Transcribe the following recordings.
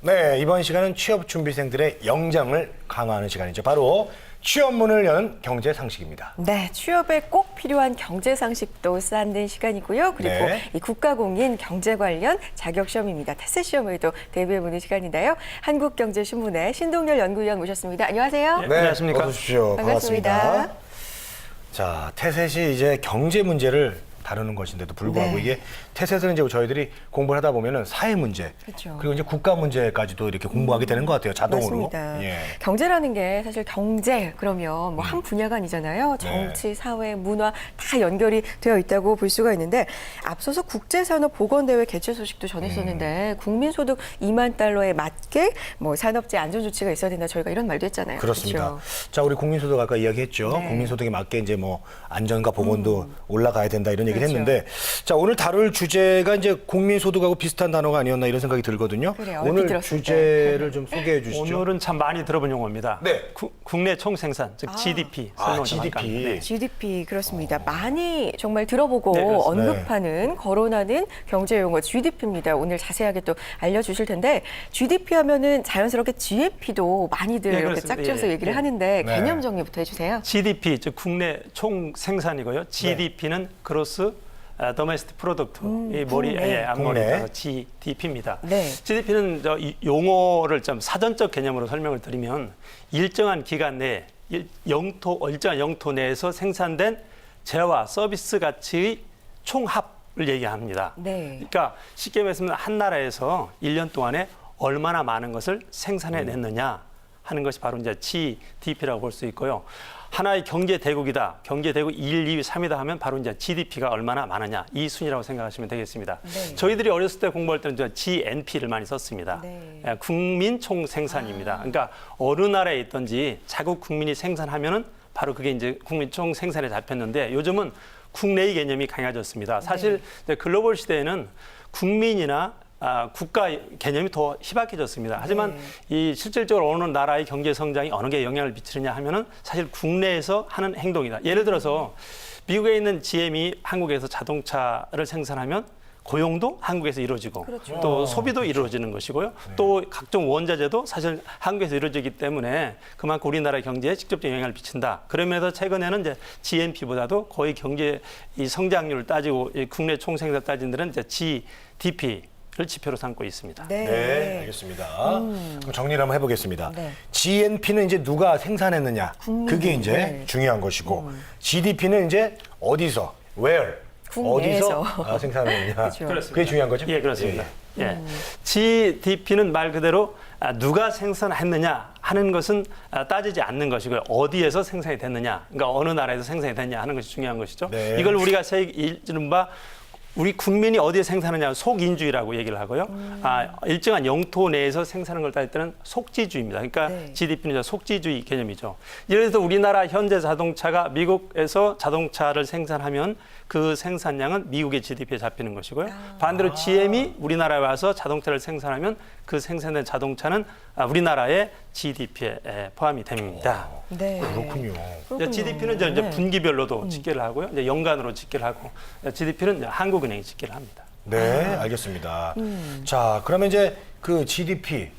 네, 이번 시간은 취업 준비생들의 역량을 강화하는 시간이죠. 바로 취업문을 여는 경제상식입니다. 네, 취업에 꼭 필요한 경제상식도 쌓는 시간이고요. 그리고 네. 이 국가공인 경제 관련 자격시험입니다. 태세시험에도 대비해보는 시간인데요. 한국경제신문의 신동열 연구위원 모셨습니다. 안녕하세요. 네, 안녕하십니까? 어서 오십시오. 반갑습니다. 자, 태셋이 이제 경제 문제를 다루는 것인데도 불구하고 네. 이게 태셋은 이제 저희들이 공부를 하다 보면은 사회 문제 그렇죠. 그리고 이제 국가 문제까지도 이렇게 공부하게 되는 것 같아요. 자동으로. 맞습니다. 예. 경제라는 게 사실 경제 그러면 뭐 한 분야가 아니잖아요. 네. 정치, 사회, 문화 다 연결이 되어 있다고 볼 수가 있는데 앞서서 국제산업보건대회 개최 소식도 전했었는데 국민소득 2만 달러에 맞게 뭐 산업재 안전 조치가 있어야 된다. 저희가 이런 말도 했잖아요. 그렇습니다. 그렇죠? 자, 우리 국민소득 아까 이야기했죠. 네. 국민소득에 맞게 이제 뭐 안전과 보건도 올라가야 된다 이런 얘기를 그렇죠. 했는데, 자, 오늘 다룰 주제가 이제 국민소득하고 비슷한 단어가 아니었나 이런 생각이 들거든요. 그래요. 얼핏 오늘 들었을 주제를 좀 소개해 주시죠. 오늘은 참 많이 들어본 용어입니다. 네. 국내 총생산, 즉 GDP 설명을 좀 할까 GDP. 합니다. 네. GDP 그렇습니다. 많이 정말 들어보고 네, 그렇습니다. 언급하는 거론하는 경제 용어 GDP입니다. 오늘 자세하게 또 알려주실 텐데 GDP 하면은 자연스럽게 GNP도 많이들 네, 이렇게 그렇습니다. 짝지어서 예, 얘기를 예. 하는데 네. 개념 정리부터 해주세요. GDP, 즉 국내 총생산이고요. GDP는 그로스 도메스틱 프로덕트, 이 머리 국내. 앞머리 국내. 따서 GDP입니다. 네. GDP는 이 용어를 좀 사전적 개념으로 설명을 드리면 일정한 기간 내에 일정한 영토 내에서 생산된 재화 서비스 가치의 총합을 얘기합니다. 네. 그러니까 쉽게 말하면 한 나라에서 1년 동안에 얼마나 많은 것을 생산해냈느냐 하는 것이 바로 이제 GDP라고 볼 수 있고요. 하나의 경제 대국이다. 경제 대국 1, 2, 3이다 하면 바로 이제 GDP가 얼마나 많으냐 이 순위라고 생각하시면 되겠습니다. 네. 저희들이 어렸을 때 공부할 때는 이제 GNP를 많이 썼습니다. 네. 국민 총생산입니다. 그러니까 어느 나라에 있든지 자국 국민이 생산하면은 바로 그게 이제 국민 총생산에 잡혔는데 요즘은 국내의 개념이 강해졌습니다. 사실 이제 글로벌 시대에는 국민이나 국가 개념이 더 희박해졌습니다. 하지만 이 실질적으로 어느 나라의 경제 성장이 어느 게 영향을 미치느냐 하면은 사실 국내에서 하는 행동이다. 예를 들어서 미국에 있는 GM이 한국에서 자동차를 생산하면 고용도 한국에서 이루어지고 그렇죠. 또 소비도 이루어지는 것이고요. 또 각종 원자재도 사실 한국에서 이루어지기 때문에 그만큼 우리나라 경제에 직접적인 영향을 미친다. 그러면서 최근에는 이제 GNP보다도 거의 경제 이 성장률을 따지고 이 국내 총생산 따진 데는 이제 GDP 를 지표로 삼고 있습니다. 네, 알겠습니다. 그럼 정리를 한번 해보겠습니다. 네. GNP는 이제 누가 생산했느냐, 그게 이제 네. 중요한 것이고, GDP는 이제 어디서, where, 국내에서. 어디서 생산했느냐, 그렇죠. 그게 중요한 거죠? 예, 그렇습니다. 예. GDP는 말 그대로 누가 생산했느냐 하는 것은 따지지 않는 것이고요. 어디에서 생산이 됐느냐, 그러니까 어느 나라에서 생산이 됐냐 하는 것이 중요한 것이죠. 네. 이걸 우리가 이른바 우리 국민이 어디에 생산하냐 속인주의라고 얘기를 하고요. 일정한 영토 내에서 생산하는 걸 따질 때는 속지주의입니다. 그러니까 네. GDP는 속지주의 개념이죠. 예를 들어서 우리나라 현재 자동차가 미국에서 자동차를 생산하면 그 생산량은 미국의 GDP에 잡히는 것이고요. 반대로 GM이 우리나라에 와서 자동차를 생산하면 그 생산된 자동차는 우리나라의 GDP에 포함이 됩니다. 네. 그렇군요. 그렇군요. GDP는 이제 네. 분기별로도 집계를 하고요. 이제 연간으로 집계를 하고 GDP는 한국은행이 집계를 합니다. 네, 알겠습니다. 자, 그러면 이제 그 GDP,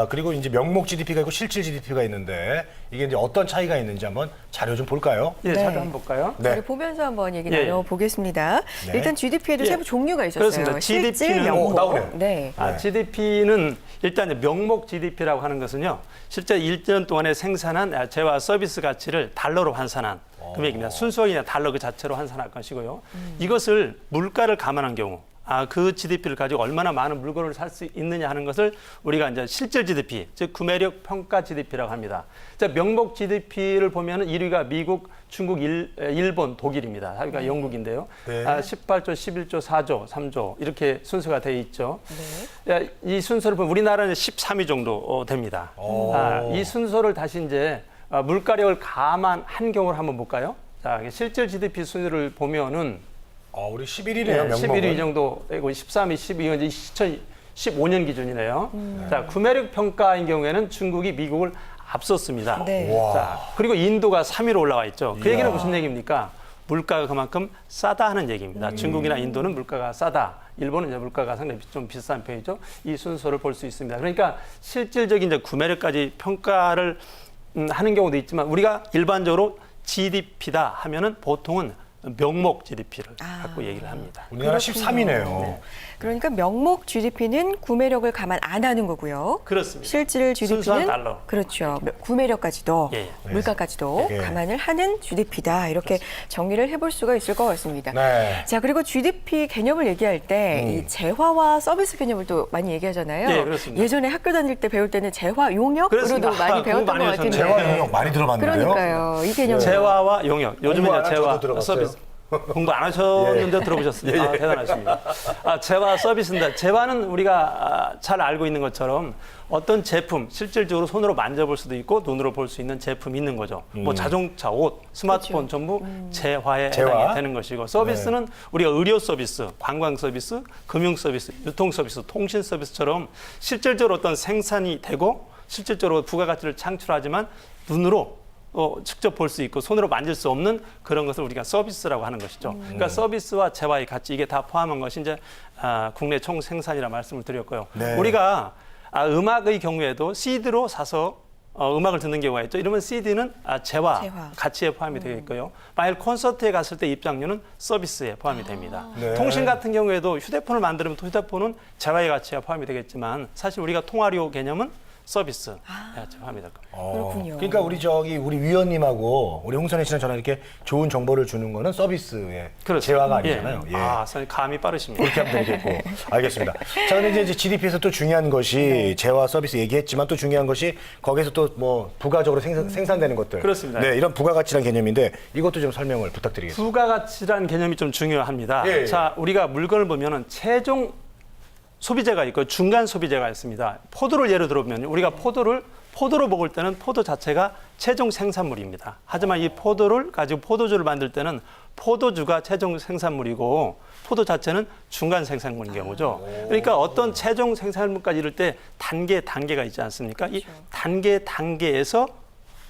그리고 이제 명목 GDP가 있고 실질 GDP가 있는데 이게 이제 어떤 차이가 있는지 한번 자료 좀 볼까요? 예, 네. 자료 한번 볼까요? 네. 우리 보면서 한번 얘기 예, 예. 나눠보겠습니다. 네. 일단 GDP에도 예. 세부 종류가 있었어요. 그렇습니다. 실질, GDP 는 명목. 나오네요. 네. 네. GDP는 일단 이제 명목 GDP라고 하는 것은요, 실제 1년 동안에 생산한 재화 서비스 가치를 달러로 환산한 금액입니다. 순수하게 그냥 달러 그 자체로 환산할 것이고요. 이것을 물가를 감안한 경우, 그 GDP를 가지고 얼마나 많은 물건을 살 수 있느냐 하는 것을 우리가 이제 실질 GDP, 즉 구매력 평가 GDP라고 합니다. 자, 명목 GDP를 보면은 1위가 미국, 중국, 일본, 독일입니다. 그러니까 영국인데요. 네. 18조, 11조, 4조, 3조 이렇게 순서가 되어 있죠. 네. 이 순서를 보면 우리나라는 13위 정도 됩니다. 이 순서를 다시 이제 물가력을 감안한 경우를 한번 볼까요? 자, 실질 GDP 순위를 보면은 우리 11위네요, 네, 명목은. 11위 정도 되고 13위, 12위 이제 2015년 기준이네요. 자, 구매력 평가인 경우에는 중국이 미국을 앞섰습니다. 네. 와. 자, 그리고 인도가 3위로 올라와 있죠. 그 얘기는 무슨 얘기입니까? 물가가 그만큼 싸다 하는 얘기입니다. 중국이나 인도는 물가가 싸다. 일본은 이제 물가가 상당히 좀 비싼 편이죠. 이 순서를 볼 수 있습니다. 그러니까 실질적인 이제 구매력까지 평가를 하는 경우도 있지만 우리가 일반적으로 GDP다 하면은 보통은 명목 GDP를 갖고 얘기를 합니다. 우리나라 13위네요. 그러니까 명목 GDP는 구매력을 감안 안 하는 거고요. 그렇습니다. 실질 GDP는 순수한 달러. 그렇죠. 구매력까지도 예. 물가까지도 예. 감안을 하는 GDP다. 이렇게 정리를 해볼 수가 있을 것 같습니다. 네. 자, 그리고 GDP 개념을 얘기할 때 이 재화와 서비스 개념을 또 많이 얘기하잖아요. 예, 그렇습니다. 예전에 학교 다닐 때 배울 때는 재화 용역으로도 그렇습니다. 많이 배웠던 공부 많이 것 같은데. 하셨네요. 재화 용역 많이 들어봤는데요. 그러니까요. 이 개념. 재화와 용역. 요즘은 공부 안 이제 하셔도 재화 들어봤어요? 서비스. 공부 안 하셨는데 들어보셨습니다. 아, 대단하십니다. 재화 서비스인데 재화는 우리가 잘 알고 있는 것처럼 어떤 제품 실질적으로 손으로 만져볼 수도 있고 눈으로 볼 수 있는 제품이 있는 거죠. 뭐 자동차, 옷, 스마트폰 그렇죠. 전부 재화에 재화? 해당이 되는 것이고 서비스는 우리가 의료 서비스, 관광 서비스, 금융 서비스, 유통 서비스, 통신 서비스처럼 실질적으로 어떤 생산이 되고 실질적으로 부가가치를 창출하지만 눈으로 직접 볼 수 있고 손으로 만질 수 없는 그런 것을 우리가 서비스라고 하는 것이죠. 그러니까 서비스와 재화의 가치 이게 다 포함한 것이 이제 국내 총 생산이라 말씀을 드렸고요. 네. 우리가 음악의 경우에도 CD로 사서 음악을 듣는 경우가 있죠. 이러면 CD는 재화 가치에 포함이 되겠고요. 만일 콘서트에 갔을 때 입장료는 서비스에 포함이 됩니다. 네. 통신 같은 경우에도 휴대폰을 만들면 또 휴대폰은 재화의 가치에 포함이 되겠지만 사실 우리가 통화료 개념은 서비스 포함이 될 겁니다. 그렇군요. 그러니까 우리 위원님하고 우리 홍선혜 씨랑 저랑 이렇게 좋은 정보를 주는 거는 서비스의 그렇습니다. 재화가 아니잖아요. 예. 선생님 감이 빠르십니다. 그렇게 하면 되겠고. 알겠습니다. 자, 근데 이제 GDP에서 또 중요한 것이 재화 서비스 얘기했지만 또 중요한 것이 거기서 또 뭐 부가적으로 생산되는 것들. 그렇습니다. 네, 이런 부가가치라는 개념인데 이것도 좀 설명을 부탁드리겠습니다. 부가가치라는 개념이 좀 중요합니다. 예, 예. 자, 우리가 물건을 보면은 최종 소비재가 있고 중간 소비재가 있습니다. 포도를 예를 들어보면 우리가 포도로 먹을 때는 포도 자체가 최종 생산물입니다. 하지만 이 포도를 가지고 포도주를 만들 때는 포도주가 최종 생산물이고 포도 자체는 중간 생산물인 경우죠. 그러니까 어떤 최종 생산물까지 이를 때 단계가 있지 않습니까? 이 단계에서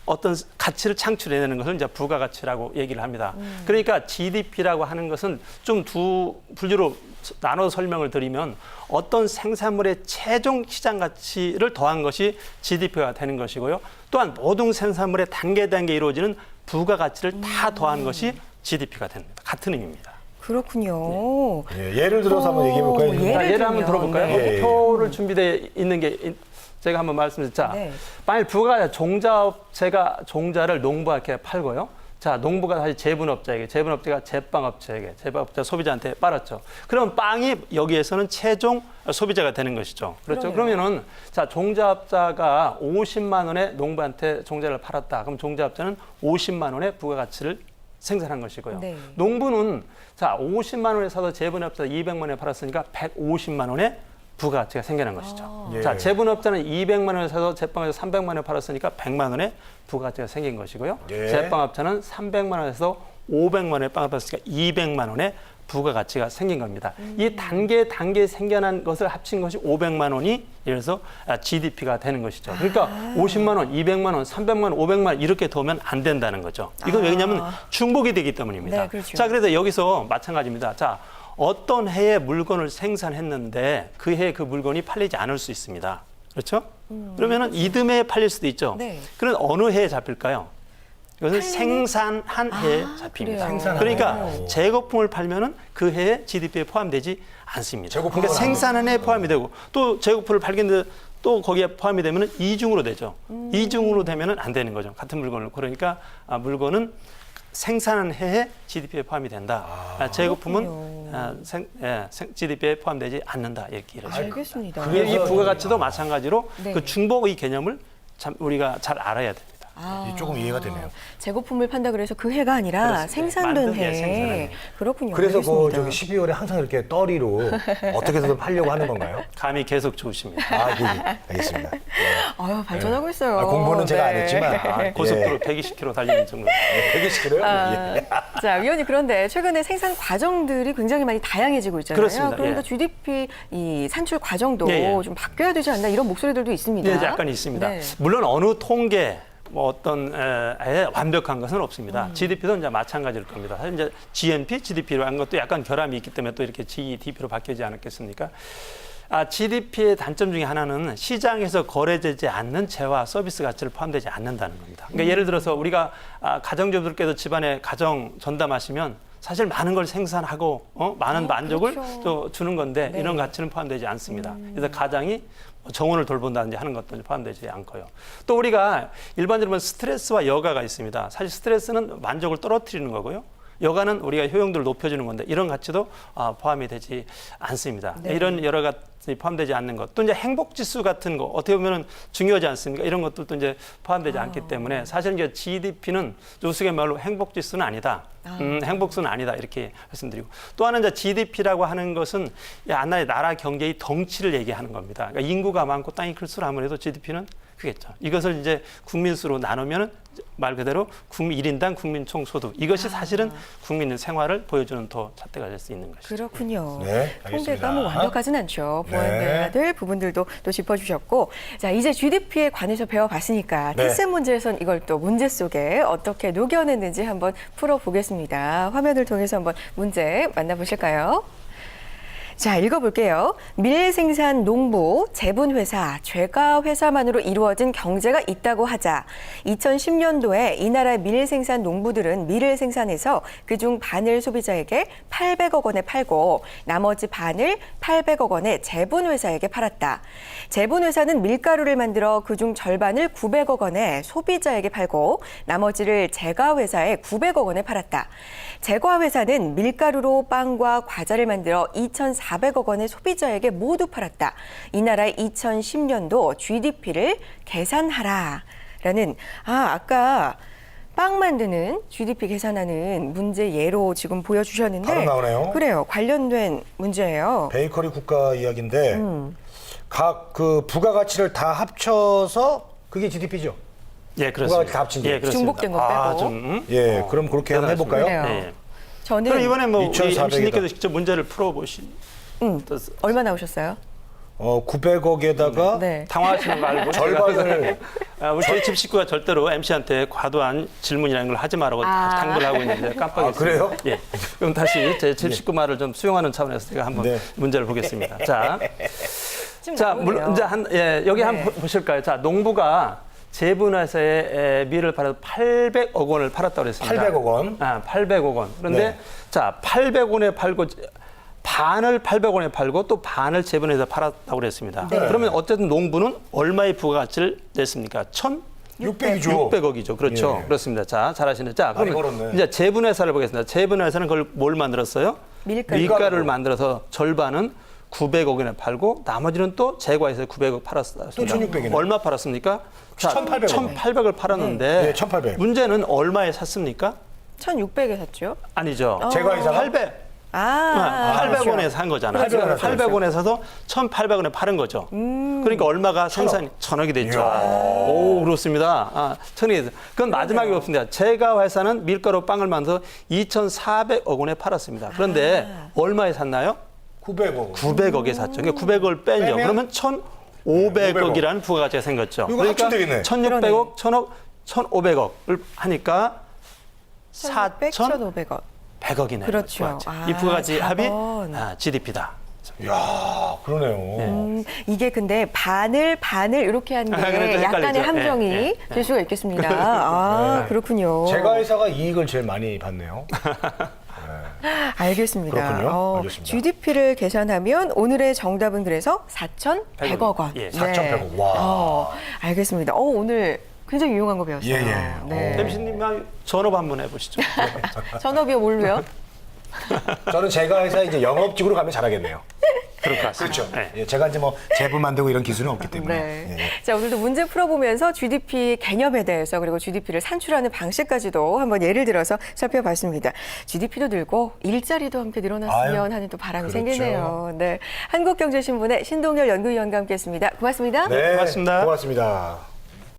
어떤 가치를 창출해내는 것을 이제 부가가치라고 얘기를 합니다. 그러니까 GDP라고 하는 것은 좀 두 분류로 나눠 설명을 드리면 어떤 생산물의 최종 시장 가치를 더한 것이 GDP가 되는 것이고요. 또한 모든 생산물의 단계 이루어지는 부가가치를 다 더한 것이 GDP가 됩니다. 같은 의미입니다. 그렇군요. 예, 예를 들어서 한번 얘기해 볼까요? 예를 한번 들면, 들어볼까요? 네. 표를 준비되어 있는 게 제가 한번 말씀드리자. 네. 만일 종자업체가 종자를 농부한테 팔고요. 자, 농부가 다시 제분업자에게, 제분업자가 제빵업체에게, 제빵업자 소비자한테 빨았죠. 그럼 빵이 여기에서는 최종 소비자가 되는 것이죠. 그렇죠. 그러면은 자, 종자업자가 50만 원에 농부한테 종자를 팔았다. 그럼 종자업자는 50만 원의 부가가치를 생산한 것이고요. 네. 농부는 자, 50만 원에 사서 제분업자 200만 원에 팔았으니까 150만 원의 부가가치가 생겨난 것이죠. 예. 자, 제분업자는 200만 원에 사서 제빵에서 300만 원에 팔았으니까 100만 원의 부가가치가 생긴 것이고요. 예. 제빵업자는 300만 원에서 500만 원에 빵을 팔았으니까 200만 원의 부가가치가 생긴 겁니다. 이 단계 생겨난 것을 합친 것이 500만 원이 예를 들어서 GDP가 되는 것이죠. 그러니까 50만 원, 200만 원, 300만 원, 500만 원 이렇게 더우면 안 된다는 거죠. 이건 왜냐하면 중복이 되기 때문입니다. 네, 그렇죠. 자, 그래서 여기서 마찬가지입니다. 자, 어떤 해에 물건을 생산했는데 그 해에 그 물건이 팔리지 않을 수 있습니다. 그렇죠? 그러면은 이듬해에 팔릴 수도 있죠. 네. 그럼 어느 해에 잡힐까요? 이것은 생산한 해에 잡힙니다. 그래요. 생산한 그러니까 해에. 재거품을 팔면은 그 해에 GDP에 포함되지 않습니다. 재거품은 그러니까 생산한 해에 포함이 되고 또 재거품을 팔겠는데 또 거기에 포함이 되면은 이중으로 되죠. 이중으로 되면은 안 되는 거죠. 같은 물건을. 그러니까 물건은 생산한 해에 GDP에 포함이 된다. 재거품은 GDP에 포함되지 않는다. 이렇게 이러죠. 알겠습니다. 이 부가가치도 마찬가지로 네. 그 중복의 개념을 참 우리가 잘 알아야 됩니다. 조금 이해가 되네요. 재거품을 판다 그래서 그 해가 아니라 그렇습니다. 생산된 만든 해, 해. 생산한 해. 그렇군요. 그래서 알겠습니다. 저기 12월에 항상 이렇게 떨이로 어떻게 해서든 팔려고 하는 건가요? 감이 계속 좋으십니다. 예. 알겠습니다. 아유, 발전하고 있어요. 공부는 제가 안 네. 했지만 고속도로 120km 달리는 정도. 120kg요? 자, 위원님 그런데 최근에 생산 과정들이 굉장히 많이 다양해지고 있잖아요. 그렇습니다. 그러니까 예. GDP 이 산출 과정도 예, 예. 좀 바뀌어야 되지 않나 이런 목소리들도 있습니다. 네, 약간 있습니다. 네. 물론 어느 통계 뭐 어떤 완벽한 것은 없습니다. GDP도 이제 마찬가지일 겁니다. 사실 이제 GNP, GDP로 한 것도 약간 결함이 있기 때문에 또 이렇게 GDP로 바뀌지 않았겠습니까? GDP의 단점 중에 하나는 시장에서 거래되지 않는 재화 서비스 가치를 포함되지 않는다는 겁니다. 그러니까 예를 들어서 우리가 가정주부들께서 집안에 가정 전담하시면 사실 많은 걸 생산하고 많은 만족을 그렇죠. 또 주는 건데 네. 이런 가치는 포함되지 않습니다. 그래서 가장이 정원을 돌본다든지 하는 것도 포함되지 않고요. 또 우리가 일반적으로 스트레스와 여가가 있습니다. 사실 스트레스는 만족을 떨어뜨리는 거고요. 여가는 우리가 효용도를 높여주는 건데 이런 가치도 포함이 되지 않습니다. 네. 이런 여러 가지 포함되지 않는 것. 또 이제 행복지수 같은 거 어떻게 보면 중요하지 않습니까? 이런 것들도 이제 포함되지 않기 때문에 사실 이제 GDP는 우스갯말로 행복지수는 아니다. 행복수는 아니다 이렇게 말씀드리고 또 하나는 이제 GDP라고 하는 것은 하나의 나라 경제의 덩치를 얘기하는 겁니다. 그러니까 인구가 많고 땅이 클수록 아무래도 GDP는 크겠죠. 이것을 이제 국민수로 나누면 말 그대로 국민 1인당 국민 총소득 이것이 사실은 국민의 생활을 보여주는 더 잣대가 될 수 있는 것이죠. 그렇군요. 네, 알겠습니다. 통계가 뭐 완벽하진 않죠. 보완돼야 네. 될 부분들도 또 짚어주셨고, 자 이제 GDP에 관해서 배워봤으니까 네. 테스트 문제에선 이걸 또 문제 속에 어떻게 녹여냈는지 한번 풀어보겠습니다. 화면을 통해서 한번 문제 만나보실까요? 자, 읽어볼게요. 밀생산 농부, 제분회사, 죄가회사만으로 이루어진 경제가 있다고 하자 2010년도에 이 나라의 밀생산 농부들은 밀을 생산해서 그중 반을 소비자에게 800억 원에 팔고 나머지 반을 800억 원에 제분회사에게 팔았다. 제분회사는 밀가루를 만들어 그중 절반을 900억 원에 소비자에게 팔고 나머지를 제과회사에 900억 원에 팔았다. 제과회사는 밀가루로 빵과 과자를 만들어 2,400억 원의 소비자에게 모두 팔았다. 이 나라의 2010년도 GDP를 계산하라라는 아까 빵 만드는 GDP 계산하는 문제 예로 지금 보여주셨는데 바로 나오네요. 그래요. 관련된 문제예요. 베이커리 국가 이야기인데 각 그 부가가치를 다 합쳐서 그게 GDP죠. 예, 그렇습니다. 부가가치 다 합친 게. 예, 그렇습니다. 중복된 거 빼고. 좀, 예, 그럼 그렇게 한번 해볼까요? 그래요. 예. 저는 그럼 이번에 뭐 우리 2,400 이다. MC님께서 직접 문제를 풀어보시. 얼마 나오셨어요? 900억에다가 네. 당황하시는 거 알고 절반을 우리 저희 집 식구가 절대로 MC한테 과도한 질문이라는 걸 하지 말라고 당부를 하고 있는데 깜빡했어요. 그래요? 예. 그럼 다시 제 집 식구 말을 좀 수용하는 차원에서 제가 한번 네. 문제를 보겠습니다. 좀 자, 나오네요. 물론 이제 여기 네. 한번 보실까요? 자, 농부가 제분회사에 밀을 팔아서 800억 원을 팔았다고 그랬습니다. 800억 원. 800억 원. 그런데 네. 자, 800원에 팔고 반을 800원에 팔고 또 반을 제분해서 팔았다고 그랬습니다. 네. 그러면 어쨌든 농부는 얼마의 부가가치를 냈습니까? 600이죠. 1,600억이죠. 그렇죠. 예. 그렇습니다. 자, 잘하시네. 자, 많이 그러면 걸었네. 이제 제분회사를 보겠습니다. 제분회사는 그걸 뭘 만들었어요? 밀가루. 를 만들어서 절반은 900억에 팔고 나머지는 또 제과에서 900억 팔았습니다. 또 1,600 이네. 얼마 팔았습니까? 1,800억. 1,800을 팔았는데 네, 1,800. 문제는 얼마에 샀습니까? 1,600에 샀죠. 아니죠. 제과회사가? 800. 아, 800원에 산 거잖아요. 그렇죠. 800원에 사서 1,800원에 파는 거죠. 그러니까 얼마가 생산이 1,000억이 됐죠. 오, 그렇습니다. 1,000억이 됐어요. 그건 마지막이 없습니다. 제가 회사는 밀가루 빵을 만들어서 2,400억 원에 팔았습니다. 그런데 얼마에 샀나요? 900억. 900억에 샀죠. 그러니까 900억을 빼죠. 빼면? 그러면 1,500억이라는 부가가치가 생겼죠. 이거 합치면 되겠네. 1,600억, 1,000억, 1,500억을 하니까 1,600, 1,500원. 1,100억이네요. 그렇죠. 이 부가가치 합이 4번. GDP다. 이야, 그러네요. 이게 근데 반을 이렇게 하는 게 그래도 약간의 헷갈리죠. 함정이 예, 예, 될 수가 있겠습니다. 아, 네. 그렇군요. 제과회사가 이익을 제일 많이 받네요. 알겠습니다. 그렇군요. 알겠습니다. GDP를 계산하면 오늘의 정답은 그래서 4,100억 원. 예, 4,100억. 와. 알겠습니다. 오늘 굉장히 유용한 거 배웠어요. 예, 예. 네. MC님 전업 한번 해보시죠. 전업이요, 뭘로요? 저는 제과회사 이제 영업직으로 가면 잘하겠네요. 그럴 것 같습니다. 그렇죠. 네. 예, 제가 이제 뭐 제품 만들고 이런 기술은 없기 때문에. 네. 예. 자, 오늘도 문제 풀어보면서 GDP 개념에 대해서 그리고 GDP를 산출하는 방식까지도 한번 예를 들어서 살펴봤습니다. GDP도 늘고 일자리도 함께 늘어났으면 하는 또 바람이 그렇죠. 생기네요. 네, 한국경제신문의 신동열 연구위원과 함께했습니다. 고맙습니다. 네, 고맙습니다. 고맙습니다.